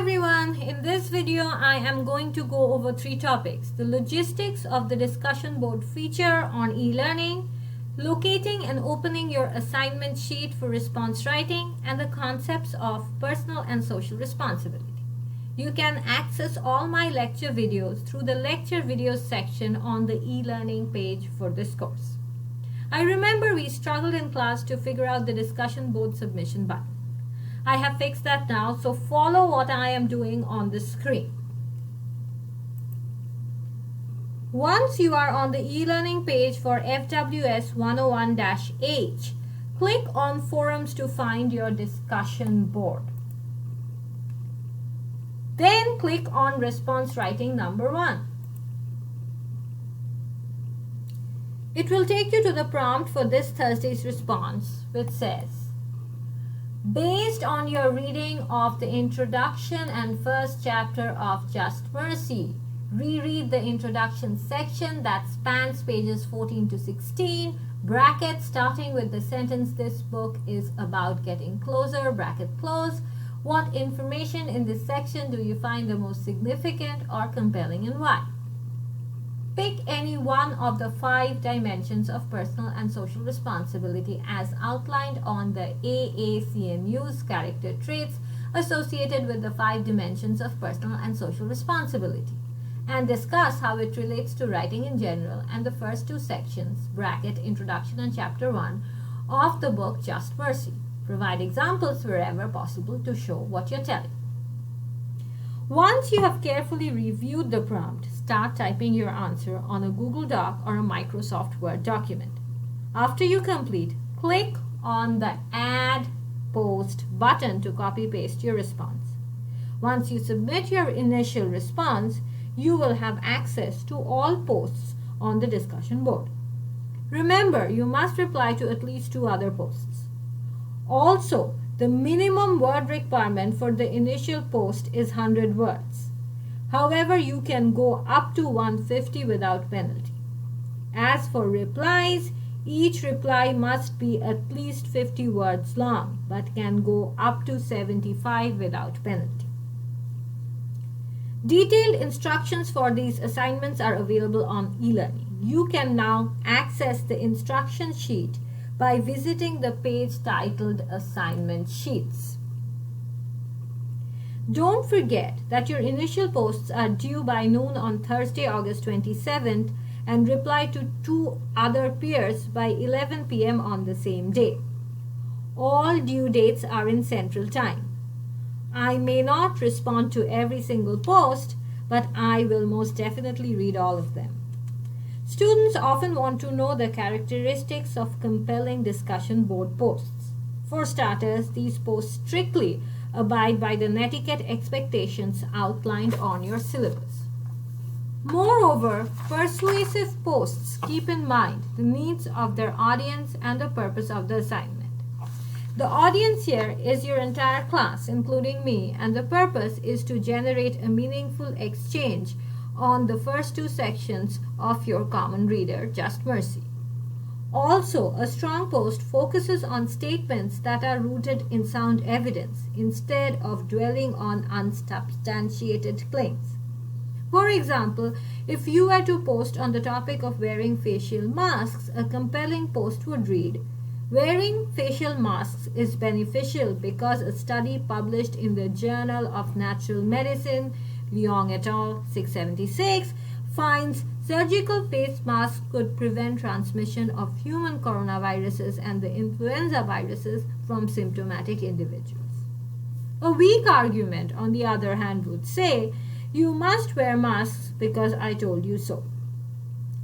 everyone, in this video I am going to go over three topics: the logistics of the discussion board feature on e-learning, locating and opening your assignment sheet for response writing, and the concepts of personal and social responsibility. You can access all my lecture videos through the lecture videos section on the e-learning page for this course. I remember we struggled in class to figure out the discussion board submission button. I have fixed that now, so follow what I am doing on the screen. Once you are on the e-learning page for FWS 101-H, click on Forums to find your discussion board. Then click on Response Writing number 1. It will take you to the prompt for this Thursday's response, which says, based on your reading of the introduction and first chapter of Just Mercy, reread the introduction section that spans pages 14 to 16, bracket starting with the sentence "This book is about getting closer," bracket close. What information in this section do you find the most significant or compelling, and why? Pick any one of the 5 dimensions of personal and social responsibility as outlined on the AACNU's character traits associated with the 5 dimensions of personal and social responsibility, and discuss how it relates to writing in general and the first 2 sections, bracket introduction and chapter 1, of the book Just Mercy. Provide examples wherever possible to show what you're telling. Once you have carefully reviewed the prompt, start typing your answer on a Google Doc or a Microsoft Word document. After you complete, click on the Add Post button to copy-paste your response. Once you submit your initial response, you will have access to all posts on the discussion board. Remember, you must reply to at least 2 other posts. Also, the minimum word requirement for the initial post is 100 words. However, you can go up to 150 without penalty. As for replies, each reply must be at least 50 words long, but can go up to 75 without penalty. Detailed instructions for these assignments are available on e-learning. You can now access the instruction sheet by visiting the page titled Assignment Sheets. Don't forget that your initial posts are due by noon on Thursday, August 27th, and reply to 2 other peers by 11 p.m. on the same day. All due dates are in Central Time. I may not respond to every single post, but I will most definitely read all of them. Students often want to know the characteristics of compelling discussion board posts. For starters, these posts strictly abide by the netiquette expectations outlined on your syllabus. Moreover, persuasive posts keep in mind the needs of their audience and the purpose of the assignment. The audience here is your entire class, including me, and the purpose is to generate a meaningful exchange on the first 2 sections of your common reader, Just Mercy. Also, a strong post focuses on statements that are rooted in sound evidence instead of dwelling on unsubstantiated claims. For example, if you were to post on the topic of wearing facial masks, a compelling post would read, "Wearing facial masks is beneficial because a study published in the Journal of Natural Medicine, Leong et al. 676, finds surgical face masks could prevent transmission of human coronaviruses and the influenza viruses from symptomatic individuals." A weak argument, on the other hand, would say, "You must wear masks because I told you so."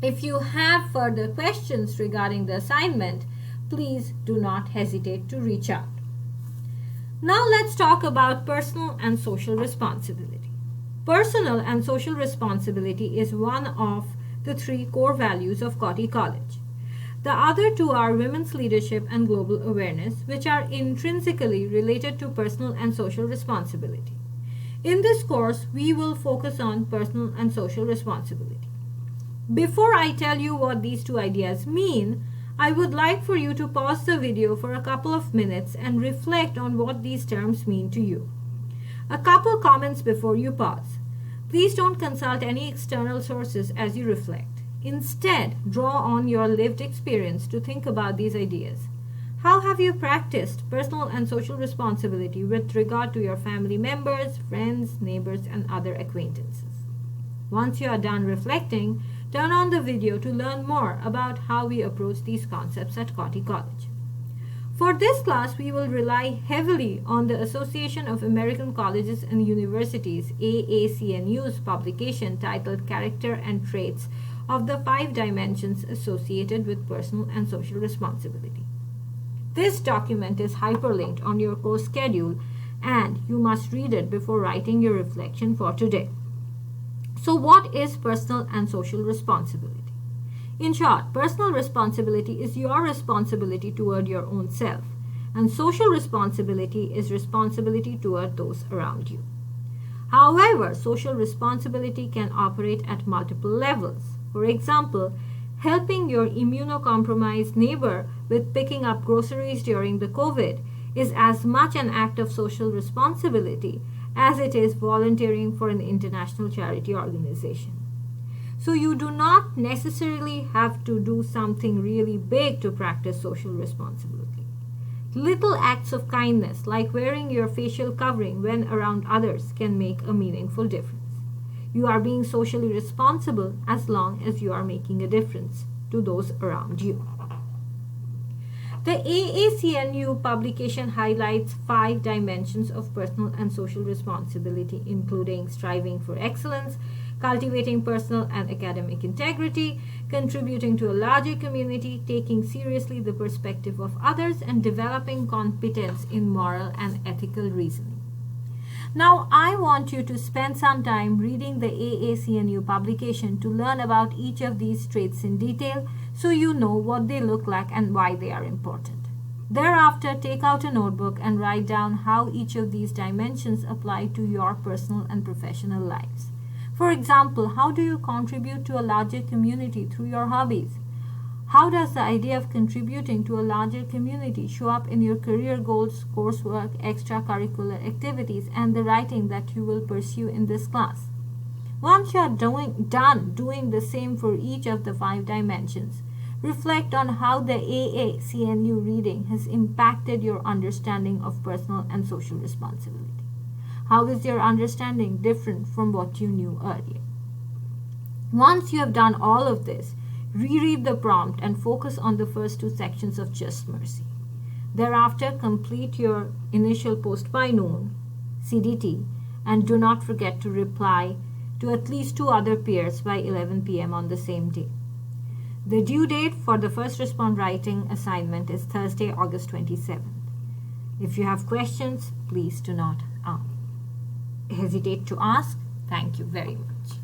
If you have further questions regarding the assignment, please do not hesitate to reach out. Now let's talk about personal and social responsibility. Personal and social responsibility is one of the 3 core values of Cottey College. The other 2 are women's leadership and global awareness, which are intrinsically related to personal and social responsibility. In this course, we will focus on personal and social responsibility. Before I tell you what these 2 ideas mean, I would like for you to pause the video for a couple of minutes and reflect on what these terms mean to you. A couple comments before you pause. Please don't consult any external sources as you reflect. Instead, draw on your lived experience to think about these ideas. How have you practiced personal and social responsibility with regard to your family members, friends, neighbors, and other acquaintances? Once you are done reflecting, turn on the video to learn more about how we approach these concepts at Cottee College. For this class, we will rely heavily on the Association of American Colleges and Universities AACNU's publication titled Character and Traits of the 5 Dimensions Associated with Personal and Social Responsibility. This document is hyperlinked on your course schedule and you must read it before writing your reflection for today. So what is personal and social responsibility? In short, personal responsibility is your responsibility toward your own self, and social responsibility is responsibility toward those around you. However, social responsibility can operate at multiple levels. For example, helping your immunocompromised neighbor with picking up groceries during the COVID is as much an act of social responsibility as it is volunteering for an international charity organization. So you do not necessarily have to do something really big to practice social responsibility. Little acts of kindness, like wearing your facial covering when around others, can make a meaningful difference. You are being socially responsible as long as you are making a difference to those around you. The AACNU publication highlights 5 dimensions of personal and social responsibility, including striving for excellence, cultivating personal and academic integrity, contributing to a larger community, taking seriously the perspective of others, and developing competence in moral and ethical reasoning. Now, I want you to spend some time reading the AACNU publication to learn about each of these traits in detail so you know what they look like and why they are important. Thereafter, take out a notebook and write down how each of these dimensions apply to your personal and professional lives. For example, how do you contribute to a larger community through your hobbies? How does the idea of contributing to a larger community show up in your career goals, coursework, extracurricular activities, and the writing that you will pursue in this class? Once you are done doing the same for each of the 5 dimensions, reflect on how the AACNU reading has impacted your understanding of personal and social responsibility. How is your understanding different from what you knew earlier? Once you have done all of this, reread the prompt and focus on the first 2 sections of Just Mercy. Thereafter, complete your initial post by noon, CDT, and do not forget to reply to at least 2 other peers by 11 p.m. on the same day. The due date for the first respond writing assignment is Thursday, August 27th. If you have questions, please do not hesitate to ask. Thank you very much.